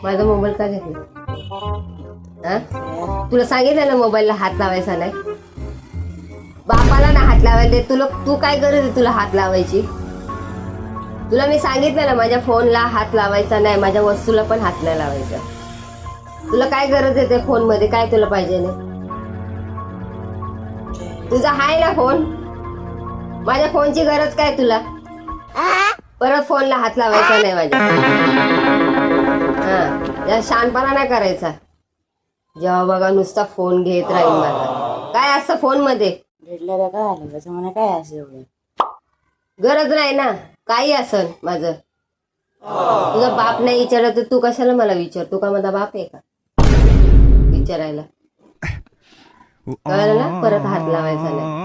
माझा मोबाईल का घेतला? हा? तुला सांगितलं ना मोबाईलला हात लावायचा नाही. बापाला ना हात लावायला दे. तू काय गरज आहे तुला हात लावायची? तुला मी सांगितलं ना माझ्या फोनला हात लावायचा नाही, माझ्या वस्तूला पण हात नाही लावायचा. तुला काय गरज आहे त्या फोन मध्ये? काय तुला पाहिजे नाही? तुझा हाय ना फोन? माझ्या फोनची गरज काय तुला? परत फोनला हात लावायचा नाही माझ्या. हा, शहाणपणा नाही करायचा. जेव्हा बघा नुसता फोन घेत राहील माझा. काय असतं फोन मध्ये? भेटल्या काय आलं त्याचं म्हणा काय असं एवढं? गरज नाही ना, काही असन माझं. तुझा बाप नाही विचारलं तर तू कशाला मला विचार? तू का माझा बाप आहे का विचारायला? कळलं ना? परत हात लावायचा नाही.